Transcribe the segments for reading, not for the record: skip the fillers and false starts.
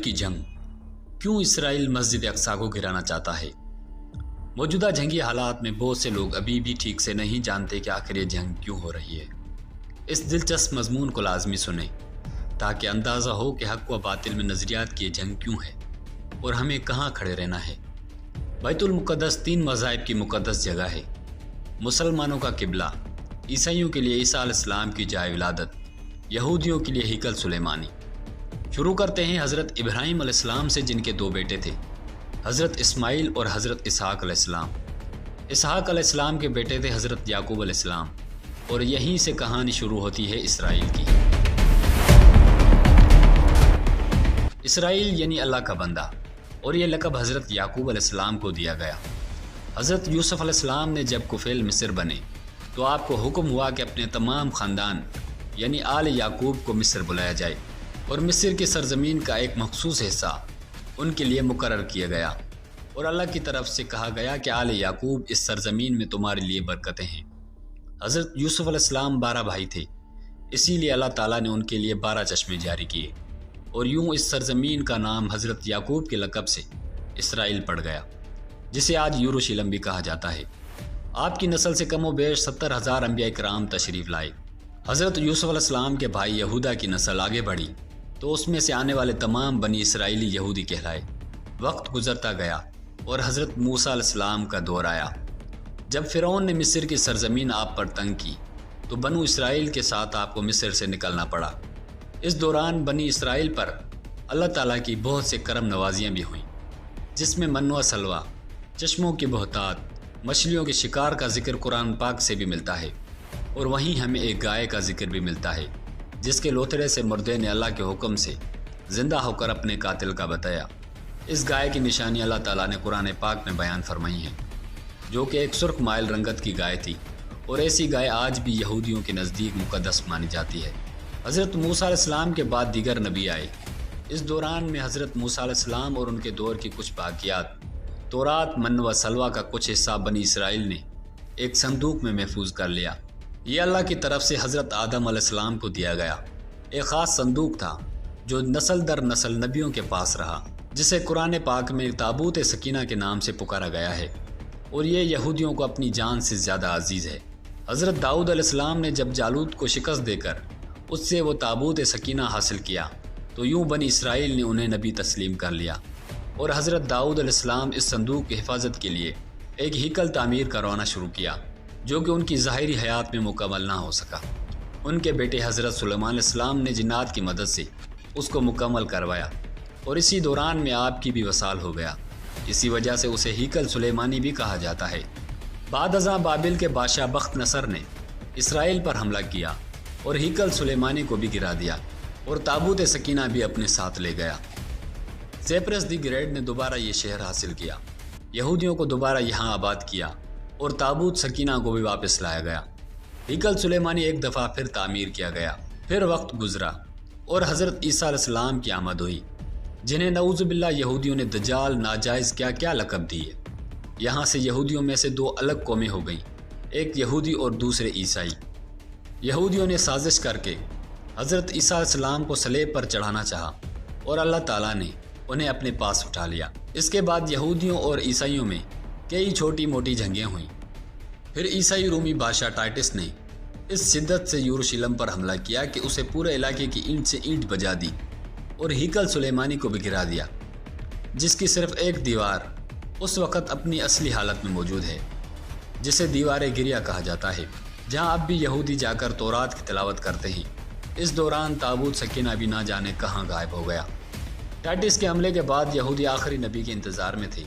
کی جنگ، کیوں اسرائیل مسجد اقصی کو گرانا چاہتا ہے؟ موجودہ جنگی حالات میں بہت سے لوگ ابھی بھی ٹھیک سے نہیں جانتے کہ آخر یہ جنگ کیوں ہو رہی ہے۔ اس دلچسپ مضمون کو لازمی سنیں تاکہ اندازہ ہو کہ حق و باطل میں نظریات کی یہ جنگ کیوں ہے اور ہمیں کہاں کھڑے رہنا ہے۔ بیت المقدس 3 مذاہب کی مقدس جگہ ہے۔ مسلمانوں کا قبلہ، عیسائیوں کے لیے عیسیٰ علیہ السلام کی جائے ولادت، یہودیوں کے لیے ہیکل سلیمانی۔ شروع کرتے ہیں حضرت ابراہیم علیہ السلام سے، جن کے 2 بیٹے تھے، حضرت اسماعیل اور حضرت اسحاق علیہ السلام۔ اسحاق علیہ السلام کے بیٹے تھے حضرت یعقوب علیہ السلام، اور یہیں سے کہانی شروع ہوتی ہے اسرائیل کی۔ اسرائیل یعنی اللہ کا بندہ، اور یہ لقب حضرت یعقوب علیہ السلام کو دیا گیا۔ حضرت یوسف علیہ السلام نے جب کفیل مصر بنے تو آپ کو حکم ہوا کہ اپنے تمام خاندان یعنی آل یعقوب کو مصر بلایا جائے، اور مصر کی سرزمین کا ایک مخصوص حصہ ان کے لیے مقرر کیا گیا، اور اللہ کی طرف سے کہا گیا کہ آل یعقوب اس سرزمین میں تمہارے لیے برکتیں ہیں۔ حضرت یوسف علیہ السلام 12 بھائی تھے، اسی لیے اللہ تعالیٰ نے ان کے لیے 12 چشمے جاری کیے، اور یوں اس سرزمین کا نام حضرت یعقوب کے لقب سے اسرائیل پڑ گیا، جسے آج یروشلم بھی کہا جاتا ہے۔ آپ کی نسل سے کم و بیش 70,000 انبیاء کرام تشریف لائے۔ حضرت یوسف علیہ السلام کے بھائی یہودا کی نسل آگے بڑھی تو اس میں سے آنے والے تمام بنی اسرائیلی یہودی کہلائے۔ وقت گزرتا گیا اور حضرت موسیٰ علیہ السلام کا دور آیا۔ جب فرعون نے مصر کی سرزمین آپ پر تنگ کی تو بنو اسرائیل کے ساتھ آپ کو مصر سے نکلنا پڑا۔ اس دوران بنی اسرائیل پر اللہ تعالیٰ کی بہت سے کرم نوازیاں بھی ہوئیں، جس میں من و سلوہ، چشموں کی بہتات، مچھلیوں کے شکار کا ذکر قرآن پاک سے بھی ملتا ہے، اور وہیں ہمیں ایک گائے کا ذکر بھی ملتا ہے جس کے لوتھڑے سے مردے نے اللہ کے حکم سے زندہ ہو کر اپنے قاتل کا بتایا۔ اس گائے کی نشانی اللہ تعالیٰ نے قرآن پاک میں بیان فرمائی ہیں، جو کہ ایک سرخ مائل رنگت کی گائے تھی، اور ایسی گائے آج بھی یہودیوں کے نزدیک مقدس مانی جاتی ہے۔ حضرت موسیٰ علیہ السلام کے بعد دیگر نبی آئے۔ اس دوران میں حضرت موسیٰ علیہ السلام اور ان کے دور کی کچھ باقیات، تورات، من و سلوہ کا کچھ حصہ بنی اسرائیل نے ایک صندوق میں محفوظ کر لیا۔ یہ اللہ کی طرف سے حضرت آدم علیہ السلام کو دیا گیا ایک خاص صندوق تھا، جو نسل در نسل نبیوں کے پاس رہا، جسے قرآن پاک میں تابوت سکینہ کے نام سے پکارا گیا ہے، اور یہ یہودیوں کو اپنی جان سے زیادہ عزیز ہے۔ حضرت داؤد علیہ السلام نے جب جالوت کو شکست دے کر اس سے وہ تابوت سکینہ حاصل کیا تو یوں بنی اسرائیل نے انہیں نبی تسلیم کر لیا، اور حضرت داؤد علیہ السلام اس صندوق کی حفاظت کے لیے ایک ہیکل تعمیر کروانا شروع کیا، جو کہ ان کی ظاہری حیات میں مکمل نہ ہو سکا۔ ان کے بیٹے حضرت سلیمان علیہ السلام نے جنات کی مدد سے اس کو مکمل کروایا، اور اسی دوران میں آپ کی بھی وصال ہو گیا۔ اسی وجہ سے اسے ہیکل سلیمانی بھی کہا جاتا ہے۔ بعد ازاں بابل کے بادشاہ بخت نصر نے اسرائیل پر حملہ کیا اور ہیکل سلیمانی کو بھی گرا دیا، اور تابوت سکینہ بھی اپنے ساتھ لے گیا۔ سیپرس دی گریٹ نے دوبارہ یہ شہر حاصل کیا، یہودیوں کو دوبارہ یہاں آباد کیا، اور تابوت سکینہ کو بھی واپس لایا گیا۔ ہیکل سلیمانی ایک دفعہ پھر تعمیر کیا گیا۔ پھر وقت گزرا اور حضرت عیسیٰ علیہ السلام کی آمد ہوئی، جنہیں نعوذ باللہ یہودیوں نے دجال، ناجائز کیا لقب دیے۔ یہاں سے یہودیوں میں سے 2 الگ قومیں ہو گئیں، ایک یہودی اور دوسرے عیسائی۔ یہودیوں نے سازش کر کے حضرت عیسیٰ علیہ السلام کو صلیب پر چڑھانا چاہا، اور اللہ تعالیٰ نے انہیں اپنے پاس اٹھا لیا۔ اس کے بعد یہودیوں اور عیسائیوں میں کئی چھوٹی موٹی جنگیں ہوئیں۔ پھر عیسائی رومی بادشاہ ٹائٹس نے اس شدت سے یروشلم پر حملہ کیا کہ اسے پورے علاقے کی اینٹ سے اینٹ بجا دی، اور ہیکل سلیمانی کو بھی گرا دیا، جس کی صرف ایک دیوار اس وقت اپنی اصلی حالت میں موجود ہے، جسے دیوار گریا کہا جاتا ہے، جہاں اب بھی یہودی جا کر تورات کی تلاوت کرتے ہیں۔ اس دوران تابوت سکینہ بھی نہ جانے کہاں غائب ہو گیا۔ ٹائٹس کے حملے کے بعد یہودی آخری نبی کے انتظار میں تھے،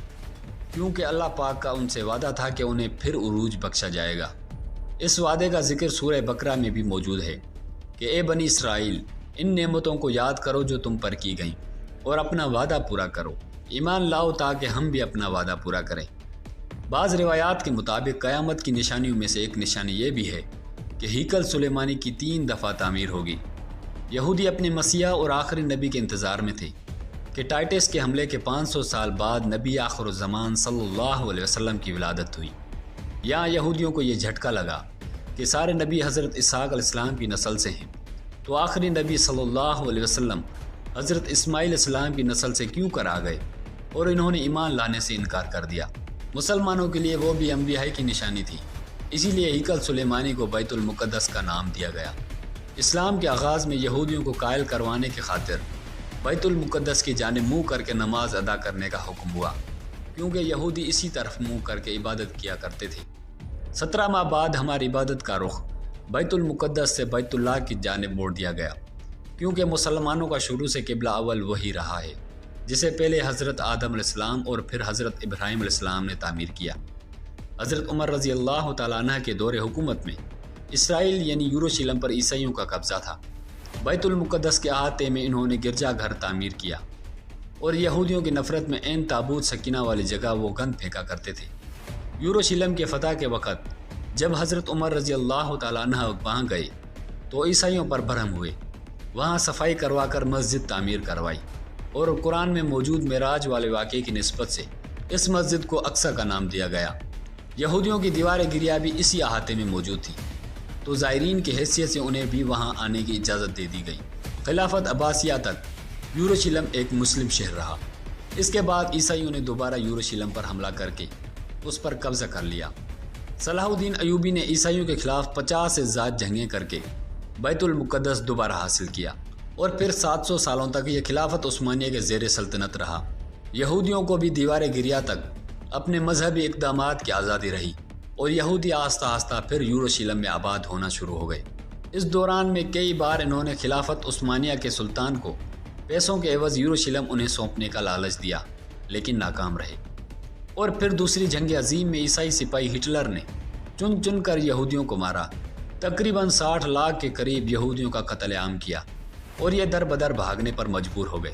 کیونکہ اللہ پاک کا ان سے وعدہ تھا کہ انہیں پھر عروج بخشا جائے گا۔ اس وعدے کا ذکر سورہ بقرہ میں بھی موجود ہے کہ اے بنی اسرائیل، ان نعمتوں کو یاد کرو جو تم پر کی گئیں، اور اپنا وعدہ پورا کرو، ایمان لاؤ تاکہ ہم بھی اپنا وعدہ پورا کریں۔ بعض روایات کے مطابق قیامت کی نشانیوں میں سے ایک نشانی یہ بھی ہے کہ ہیکل سلیمانی کی 3 دفعہ تعمیر ہوگی۔ یہودی اپنے مسیح اور آخری نبی کے انتظار میں تھے کہ ٹائٹس کے حملے کے 500 سال بعد نبی آخر الزمان صلی اللہ علیہ وسلم کی ولادت ہوئی۔ یہاں یہودیوں کو یہ جھٹکا لگا کہ سارے نبی حضرت اسحاق علیہ السلام کی نسل سے ہیں، تو آخری نبی صلی اللہ علیہ وسلم حضرت اسماعیل السلام کی نسل سے کیوں کر آ گئے اور انہوں نے ایمان لانے سے انکار کر دیا۔ مسلمانوں کے لیے وہ بھی انبیاء کی نشانی تھی، اسی لیے ہیکل سلیمانی کو بیت المقدس کا نام دیا گیا۔ اسلام کے آغاز میں یہودیوں کو قائل کروانے کی خاطر بیت المقدس کی جانب منہ کر کے نماز ادا کرنے کا حکم ہوا، کیونکہ یہودی اسی طرف منہ کر کے عبادت کیا کرتے تھے۔ 17 ماہ بعد ہماری عبادت کا رخ بیت المقدس سے بیت اللہ کی جانب موڑ دیا گیا، کیونکہ مسلمانوں کا شروع سے قبلہ اول وہی رہا ہے، جسے پہلے حضرت آدم علیہ السلام اور پھر حضرت ابراہیم علیہ السلام نے تعمیر کیا۔ حضرت عمر رضی اللہ تعالیٰ عنہ کے دور حکومت میں اسرائیل یعنی یروشلم پر عیسائیوں کا قبضہ تھا۔ بیت المقدس کے احاطے میں انہوں نے گرجا گھر تعمیر کیا اور یہودیوں کی نفرت میں عین تابوت سکینہ والی جگہ وہ گند پھینکا کرتے تھے۔ یروشلم کے فتح کے وقت جب حضرت عمر رضی اللہ تعالیٰ عنہ وہاں گئے تو عیسائیوں پر برہم ہوئے، وہاں صفائی کروا کر مسجد تعمیر کروائی، اور قرآن میں موجود معراج والے واقعے کی نسبت سے اس مسجد کو اقصی کا نام دیا گیا۔ یہودیوں کی دیوار گریا بھی اسی احاطے میں موجود تھی، تو زائرین کی حیثیت سے انہیں بھی وہاں آنے کی اجازت دے دی گئی۔ خلافت عباسیہ تک یروشلم ایک مسلم شہر رہا۔ اس کے بعد عیسائیوں نے دوبارہ یروشلم پر حملہ کر کے اس پر قبضہ کر لیا۔ صلاح الدین ایوبی نے عیسائیوں کے خلاف 50 سے زائد جنگیں کر کے بیت المقدس دوبارہ حاصل کیا، اور پھر 700 سالوں تک یہ خلافت عثمانیہ کے زیر سلطنت رہا۔ یہودیوں کو بھی دیوار گریا تک اپنے مذہبی اقدامات کی آزادی رہی، اور یہودی آہستہ آہستہ پھر یروشلم میں آباد ہونا شروع ہو گئے۔ اس دوران میں کئی بار انہوں نے خلافت عثمانیہ کے سلطان کو پیسوں کے عوض یروشلم انہیں سونپنے کا لالچ دیا، لیکن ناکام رہے۔ اور پھر دوسری جنگ عظیم میں عیسائی سپاہی ہٹلر نے چن چن کر یہودیوں کو مارا، تقریباً 60 لاکھ کے قریب یہودیوں کا قتل عام کیا، اور یہ در بدر بھاگنے پر مجبور ہو گئے۔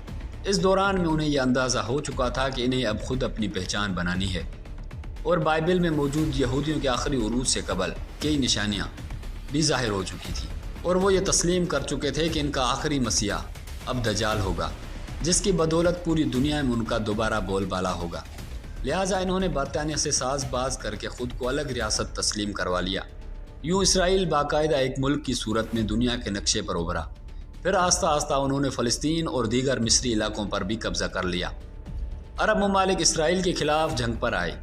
اس دوران میں انہیں یہ اندازہ ہو چکا تھا کہ انہیں اب خود اپنی پہچان بنانی ہے، اور بائبل میں موجود یہودیوں کے آخری عروج سے قبل کئی نشانیاں بھی ظاہر ہو چکی تھیں، اور وہ یہ تسلیم کر چکے تھے کہ ان کا آخری مسیحا اب دجال ہوگا، جس کی بدولت پوری دنیا میں ان کا دوبارہ بول بالا ہوگا۔ لہٰذا انہوں نے برطانیہ سے ساز باز کر کے خود کو الگ ریاست تسلیم کروا لیا۔ یوں اسرائیل باقاعدہ ایک ملک کی صورت میں دنیا کے نقشے پر ابھرا۔ پھر آہستہ آہستہ انہوں نے فلسطین اور دیگر مصری علاقوں پر بھی قبضہ کر لیا۔ عرب ممالک اسرائیل کے خلاف جنگ پر آئے،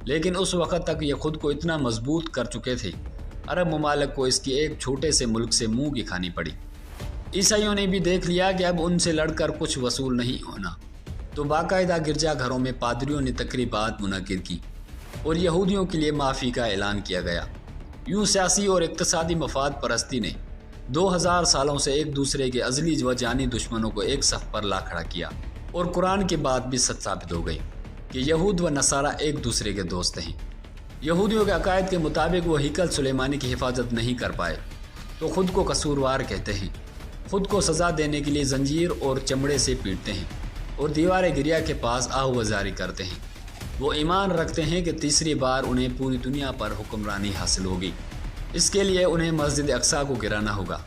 لیکن اس وقت تک یہ خود کو اتنا مضبوط کر چکے تھے، عرب ممالک کو اس کی ایک چھوٹے سے ملک سے منہ کی کھانی پڑی۔ عیسائیوں نے بھی دیکھ لیا کہ اب ان سے لڑ کر کچھ وصول نہیں ہونا، تو باقاعدہ گرجا گھروں میں پادریوں نے تقریبات منعقد کی اور یہودیوں کے لیے معافی کا اعلان کیا گیا۔ یوں سیاسی اور اقتصادی مفاد پرستی نے 2000 سالوں سے ایک دوسرے کے ازلی و جانی دشمنوں کو ایک صف پر لا کھڑا کیا، اور قرآن کی بات بھی سچ ثابت ہو گئی کہ یہود و نصارہ ایک دوسرے کے دوست ہیں۔ یہودیوں کے عقائد کے مطابق وہ ہیکل سلیمانی کی حفاظت نہیں کر پائے تو خود کو قصوروار کہتے ہیں، خود کو سزا دینے کے لیے زنجیر اور چمڑے سے پیٹتے ہیں، اور دیوار گریا کے پاس آہ وزاری کرتے ہیں۔ وہ ایمان رکھتے ہیں کہ تیسری بار انہیں پوری دنیا پر حکمرانی حاصل ہوگی۔ اس کے لیے انہیں مسجد اقصیٰ کو گرانا ہوگا،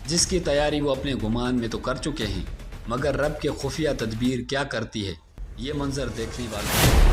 جس کی تیاری وہ اپنے گمان میں تو کر چکے ہیں، مگر رب کے خفیہ تدبیر کیا کرتی ہے، یہ منظر دیکھنے والوں